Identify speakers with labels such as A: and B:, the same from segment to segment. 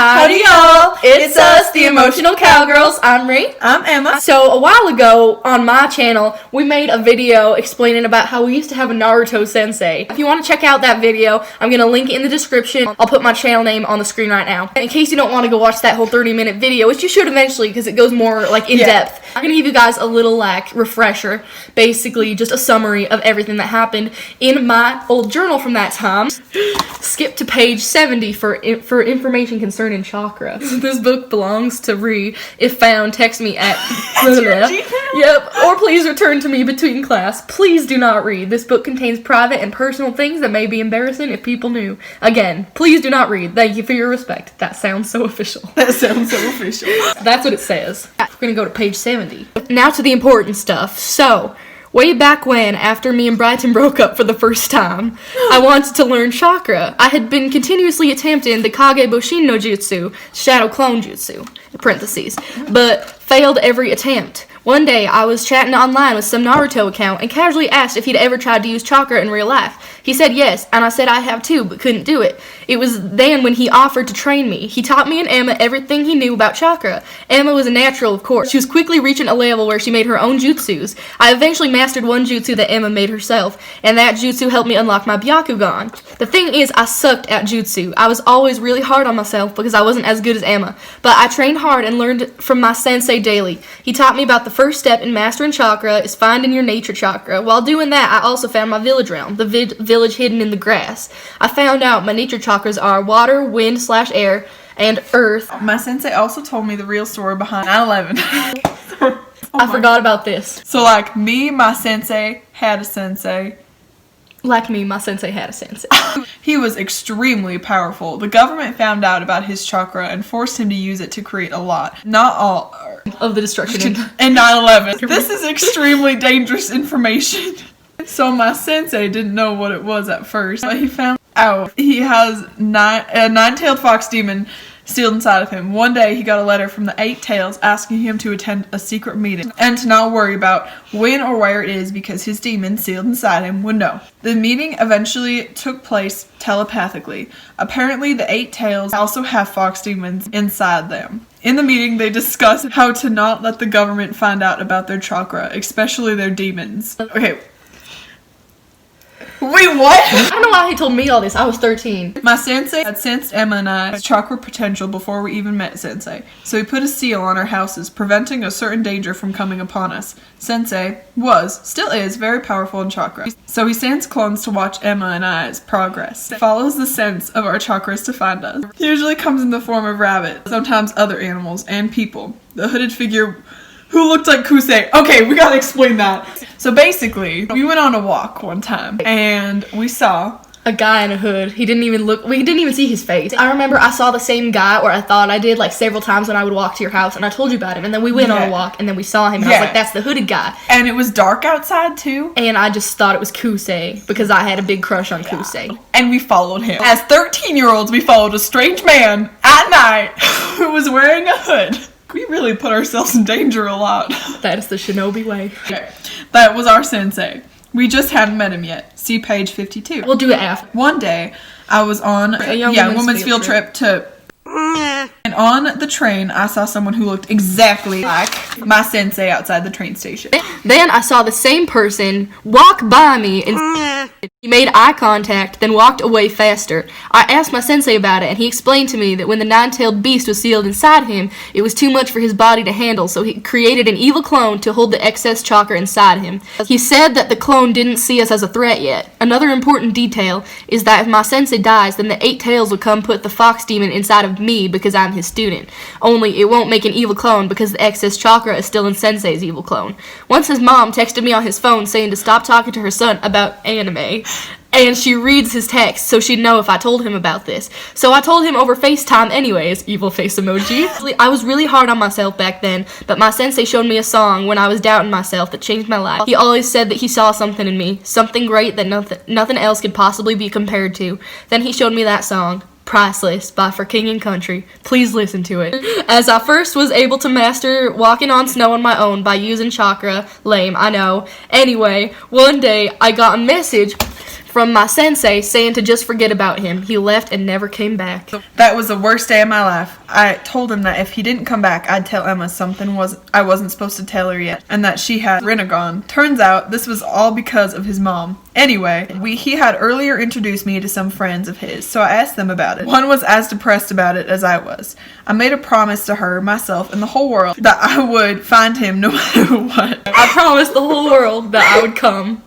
A: Howdy y'all, it's us, the Emotional Cowgirls. I'm Ree.
B: I'm Emma.
A: So a while ago on my channel, we made a video explaining about how we used to have a Naruto Sensei. If you want to check out that video, I'm going to link it in the description. I'll put my channel name on the screen right now. In case you don't want to go watch that whole 30-minute video, which you should eventually because it goes more like in depth. I'm going to give you guys a little like refresher, basically just a summary of everything that happened in my old journal from that time. Skip to page 70 for information concerning chakra. This book belongs to Ree. If found, text me at Yep, or please return to me between class. Please do not read. This book contains private and personal things that may be embarrassing if people knew. Again, please do not read. Thank you for your respect. That sounds so official.
B: That sounds so official.
A: That's what it says. We're gonna go to page 70. Now to the important stuff. So, way back when, after me and Brighton broke up for the first time, I wanted to learn chakra. I had been continuously attempting the Kage Boshin no Jutsu, Shadow Clone Jutsu, in parentheses, but failed every attempt. One day, I was chatting online with some Naruto account and casually asked if he'd ever tried to use chakra in real life. He said yes, and I said I have too, but couldn't do it. It was then when he offered to train me. He taught me and Emma everything he knew about chakra. Emma was a natural, of course. She was quickly reaching a level where she made her own jutsus. I eventually mastered one jutsu that Emma made herself, and that jutsu helped me unlock my Byakugan. The thing is, I sucked at jutsu. I was always really hard on myself because I wasn't as good as Emma, but I trained hard and learned from my sensei daily. He taught me about the first step in mastering chakra is finding your nature chakra. While doing that, I also found my village realm, the village hidden in the grass. I found out my nature chakras are water, wind/air, and earth.
B: My sensei also told me the real story behind 9/11.
A: I forgot about this.
B: So like me, my sensei had a sensei.
A: Like me, my sensei had a sensei.
B: He was extremely powerful. The government found out about his chakra and forced him to use it to create a lot. Not all.
A: Of the destruction
B: in 9/11. This is extremely dangerous information. So my sensei didn't know what it was at first, but he found out he has a nine-tailed fox demon sealed inside of him. One day he got a letter from the 8 Tails asking him to attend a secret meeting and to not worry about when or where it is because his demon sealed inside him would know. The meeting eventually took place telepathically. Apparently the 8 Tails also have fox demons inside them. In the meeting, they discussed how to not let the government find out about their chakra, especially their demons. Okay. Wait, what?
A: I don't know why he told me all this. I was 13.
B: My sensei had sensed Emma and I's chakra potential before we even met Sensei, so he put a seal on our houses, preventing a certain danger from coming upon us. Sensei still is, very powerful in chakra, so he sends clones to watch Emma and I's progress. He follows the sense of our chakras to find us. He usually comes in the form of rabbits, sometimes other animals, and people. The hooded figure who looked like Kusei. Okay, we gotta explain that. So basically, we went on a walk one time, and we saw
A: a guy in a hood. We didn't even see his face. I remember I saw the same guy, or I thought I did, like several times when I would walk to your house, and I told you about him, and then we went on a walk, and then we saw him, and I was like, that's the hooded guy.
B: And it was dark outside, too.
A: And I just thought it was Kusei, because I had a big crush on Kusei.
B: And we followed him. As 13-year-olds, we followed a strange man at night who was wearing a hood. We really put ourselves in danger a lot.
A: That is the shinobi way.
B: Okay. That was our sensei. We just hadn't met him yet. See page 52.
A: We'll do it after.
B: One day, I was on a women's field trip to... And on the train, I saw someone who looked exactly like my sensei outside the train station.
A: Then I saw the same person walk by me and he made eye contact, then walked away faster. I asked my sensei about it, and he explained to me that when the 9-tailed beast was sealed inside him, it was too much for his body to handle, so he created an evil clone to hold the excess chakra inside him. He said that the clone didn't see us as a threat yet. Another important detail is that if my sensei dies, then the 8 Tails will come put the fox demon inside of me because I'm his student. Only it won't make an evil clone because the excess chakra is still in Sensei's evil clone. Once his mom texted me on his phone saying to stop talking to her son about anime. And she reads his text, so she'd know if I told him about this. So I told him over FaceTime anyways, evil face emoji. I was really hard on myself back then, but my sensei showed me a song when I was doubting myself that changed my life. He always said that he saw something in me, something great that nothing else could possibly be compared to. Then he showed me that song. Priceless by For King and Country. Please listen to it. As I first was able to master walking on snow on my own by using chakra. Lame, I know. Anyway, one day I got a message from my sensei saying to just forget about him. He left and never came back.
B: That was the worst day of my life. I told him that if he didn't come back, I'd tell Emma something I wasn't supposed to tell her yet, and that she had Rinnegan. Turns out this was all because of his mom. Anyway, he had earlier introduced me to some friends of his, so I asked them about it. One was as depressed about it as I was. I made a promise to her, myself, and the whole world that I would find him no matter what.
A: I promised the whole world that I would come.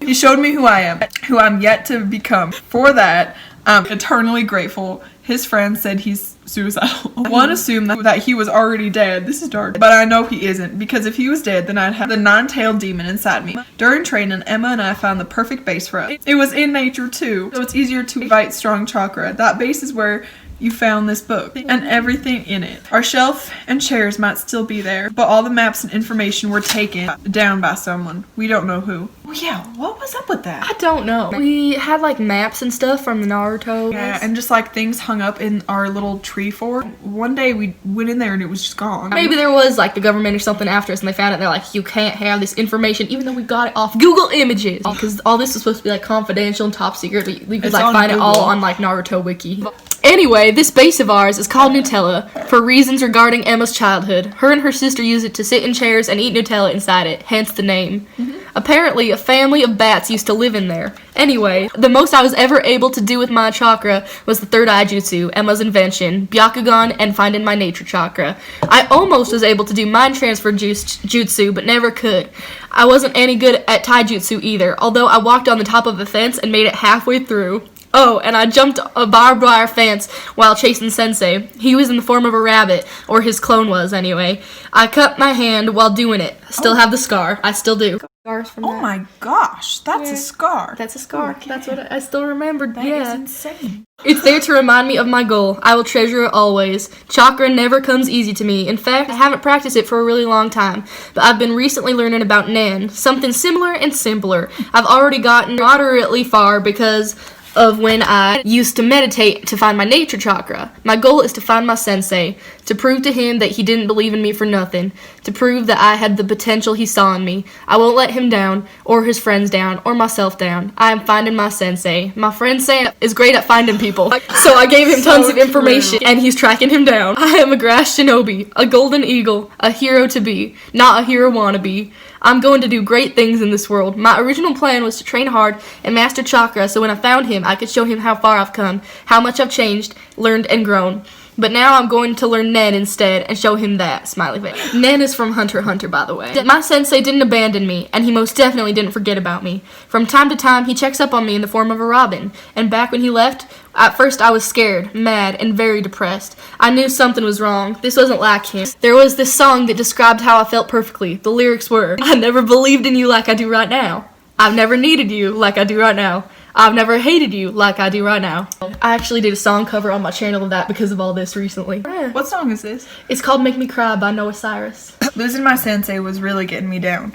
B: He showed me who I am, who I'm yet to become. For that, I'm eternally grateful. His friends said he's suicidal. One assumed that he was already dead. This is dark. But I know he isn't, because if he was dead, then I'd have the nine-tailed demon inside me. During training, Emma and I found the perfect base for us. It was in nature too, so it's easier to invite strong chakra. That base is where you found this book and everything in it. Our shelf and chairs might still be there, but all the maps and information were taken down by someone. We don't know who. Well, yeah, what was up with that?
A: I don't know. We had like maps and stuff from the Naruto.
B: Yeah, and just like things hung up in our little tree fort. One day we went in there and it was just gone.
A: Maybe there was like the government or something after us and they found it and they're like, you can't have this information even though we got it off Google Images. Because all this was supposed to be like confidential and top secret. We could like find Google. It all on like Naruto Wiki. Anyway, this base of ours is called Nutella for reasons regarding Emma's childhood. Her and her sister use it to sit in chairs and eat Nutella inside it, hence the name. Apparently, a family of bats used to live in there. Anyway, the most I was ever able to do with my chakra was the third eye jutsu, Emma's invention, Byakugan, and finding my nature chakra. I almost was able to do mind transfer jutsu, but never could. I wasn't any good at taijutsu either, although I walked on the top of a fence and made it halfway through. Oh, and I jumped a barbed wire fence while chasing Sensei. He was in the form of a rabbit, or his clone was anyway. I cut my hand while doing it. Still have the scar. I still do. Scars from that.
B: My gosh, that's a scar.
A: That's a scar. Okay. That's what I still remembered.
B: That is insane.
A: It's there to remind me of my goal. I will treasure it always. Chakra never comes easy to me. In fact, I haven't practiced it for a really long time, but I've been recently learning about Nen, something similar and simpler. I've already gotten moderately far because of when I used to meditate to find my nature chakra. My goal is to find my sensei, to prove to him that he didn't believe in me for nothing, to prove that I had the potential he saw in me. I won't let him down, or his friends down, or myself down. I am finding my sensei. My friend Sam is great at finding people, so I gave him tons of information, and he's tracking him down. I am a grass shinobi, a golden eagle, a hero to be, not a hero wannabe. I'm going to do great things in this world. My original plan was to train hard and master chakra so when I found him, I could show him how far I've come, how much I've changed, learned, and grown. But now I'm going to learn Nen instead and show him that, smiley face. Nen is from Hunter x Hunter, by the way. My sensei didn't abandon me, and he most definitely didn't forget about me. From time to time, he checks up on me in the form of a robin. And back when he left, at first I was scared, mad, and very depressed. I knew something was wrong. This wasn't like him. There was this song that described how I felt perfectly. The lyrics were, I never believed in you like I do right now. I've never needed you like I do right now. I've never hated you like I do right now. I actually did a song cover on my channel of that because of all this recently.
B: What song is this?
A: It's called Make Me Cry by Noah Cyrus.
B: Losing my sensei was really getting me down.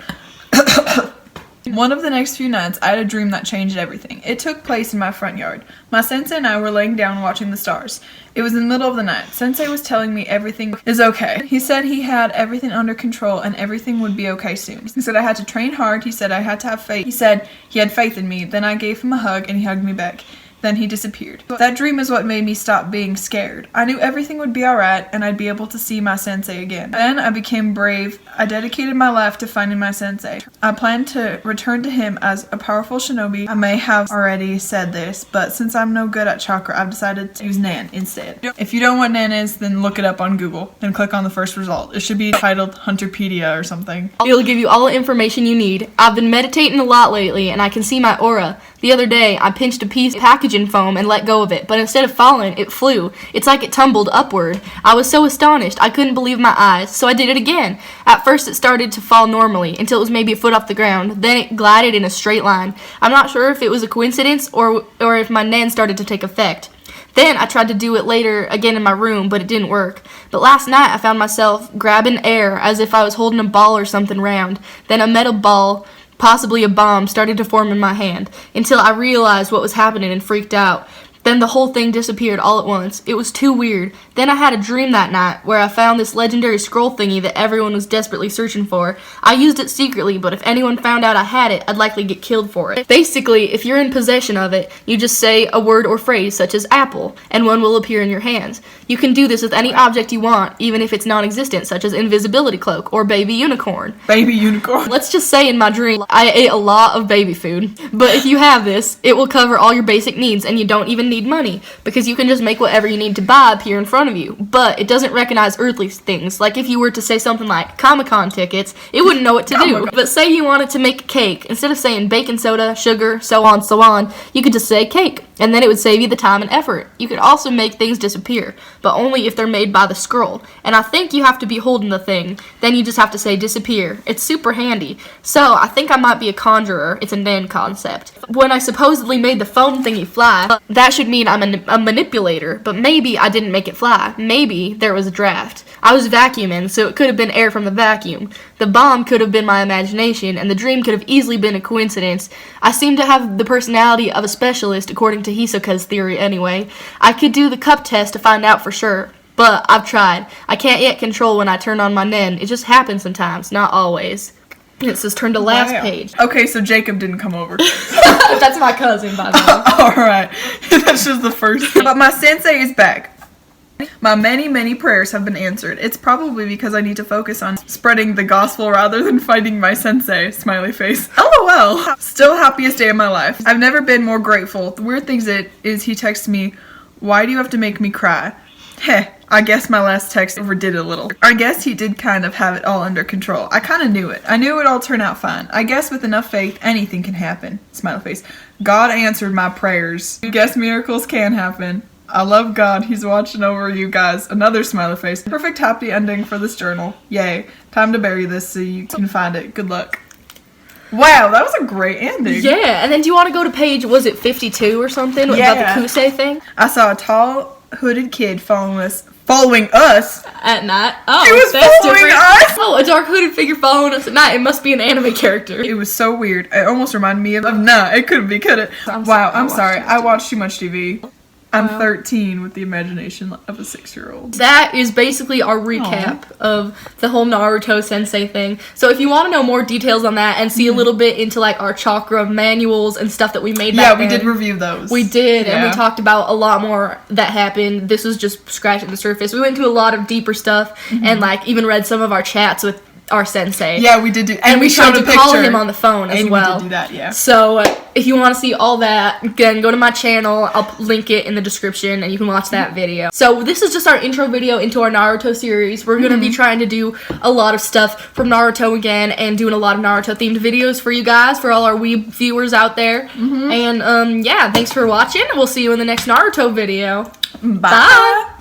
B: One of the next few nights, I had a dream that changed everything. It took place in my front yard. My sensei and I were laying down watching the stars. It was in the middle of the night. Sensei was telling me everything is okay. He said he had everything under control and everything would be okay soon. He said I had to train hard. He said I had to have faith. He said he had faith in me. Then I gave him a hug and he hugged me back. Then he disappeared. That dream is what made me stop being scared. I knew everything would be alright and I'd be able to see my sensei again. Then I became brave. I dedicated my life to finding my sensei. I plan to return to him as a powerful shinobi. I may have already said this, but since I'm no good at chakra, I've decided to use Nen instead. If you don't know what Nen is, then look it up on Google. Then click on the first result. It should be titled Hunterpedia or something.
A: It'll give you all the information you need. I've been meditating a lot lately and I can see my aura. The other day, I pinched a piece of packaging foam and let go of it, but instead of falling, it flew. It's like it tumbled upward. I was so astonished, I couldn't believe my eyes, so I did it again. At first, it started to fall normally, until it was maybe a foot off the ground. Then it glided in a straight line. I'm not sure if it was a coincidence or if my Nen started to take effect. Then I tried to do it later again in my room, but it didn't work. But last night, I found myself grabbing air as if I was holding a ball or something round. Then a metal ball, possibly a bomb, started to form in my hand, until I realized what was happening and freaked out. Then the whole thing disappeared all at once. It was too weird. Then I had a dream that night where I found this legendary scroll thingy that everyone was desperately searching for. I used it secretly, but if anyone found out I had it, I'd likely get killed for it. Basically, if you're in possession of it, you just say a word or phrase such as apple, and one will appear in your hands. You can do this with any object you want, even if it's non-existent, such as invisibility cloak or baby unicorn.
B: Baby unicorn.
A: Let's just say in my dream, I ate a lot of baby food. But if you have this, it will cover all your basic needs, and you don't even need money, because you can just make whatever you need to buy appear in front of you. But it doesn't recognize earthly things. Like if you were to say something like Comic-Con tickets, it wouldn't know what to do. But say you wanted to make a cake. Instead of saying baking soda, sugar, so on, you could just say cake, and then it would save you the time and effort. You could also make things disappear, but only if they're made by the scroll. And I think you have to be holding the thing. Then you just have to say disappear. It's super handy. So I think I might be a conjurer. It's a Nan concept. When I supposedly made the phone thingy fly, that should mean I'm a manipulator, but maybe I didn't make it fly. Maybe there was a draft. I was vacuuming, so it could have been air from the vacuum. The bomb could have been my imagination, and the dream could have easily been a coincidence. I seem to have the personality of a specialist, according to Hisoka's theory anyway. I could do the cup test to find out for sure, but I've tried. I can't yet control when I turn on my Nen. It just happens sometimes, not always. It says turn to last page.
B: Okay, so Jacob didn't come over.
A: That's my cousin, by the way.
B: Alright, that's just the first thing. But my sensei is back. My many prayers have been answered. It's probably because I need to focus on spreading the gospel rather than fighting my sensei. Smiley face. LOL. Still happiest day of my life. I've never been more grateful. The weird thing is he texts me, "Why do you have to make me cry?" Heh, I guess my last text overdid it a little. I guess he did kind of have it all under control. I kind of knew it. I knew it would all turn out fine. I guess with enough faith, anything can happen. Smiley face. God answered my prayers. I guess miracles can happen. I love God. He's watching over you guys. Another smiley face. Perfect happy ending for this journal. Yay. Time to bury this so you can find it. Good luck. Wow, that was a great ending.
A: Yeah, and then do you want to go to page, was it 52 or something?
B: Yeah.
A: About the Kusei thing?
B: I saw a tall, hooded kid following us
A: At night. Oh,
B: he was
A: that's
B: following
A: different.
B: us.
A: Oh, a dark hooded figure following us at night. It must be an anime character.
B: It was so weird. It almost reminded me of nah, it couldn't be, could it? Wow, I'm sorry. I watched too much TV. I'm 13 with the imagination of a 6-year-old.
A: That is basically our recap of the whole Naruto Sensei thing. So if you want to know more details on that and see a little bit into like our chakra manuals and stuff that we made back
B: we
A: then,
B: did review those.
A: We did, and we talked about a lot more that happened. This was just scratching the surface. We went into a lot of deeper stuff and like even read some of our chats with our sensei.
B: Yeah, we did do,
A: and we tried to call him on the phone as well.
B: We did do that, yeah.
A: So if you want to see all that, again, go to my channel. I'll link it in the description, and you can watch that video. So this is just our intro video into our Naruto series. We're gonna be trying to do a lot of stuff from Naruto again, and doing a lot of Naruto themed videos for you guys, for all our weeb viewers out there. And yeah, thanks for watching. We'll see you in the next Naruto video.
B: Bye.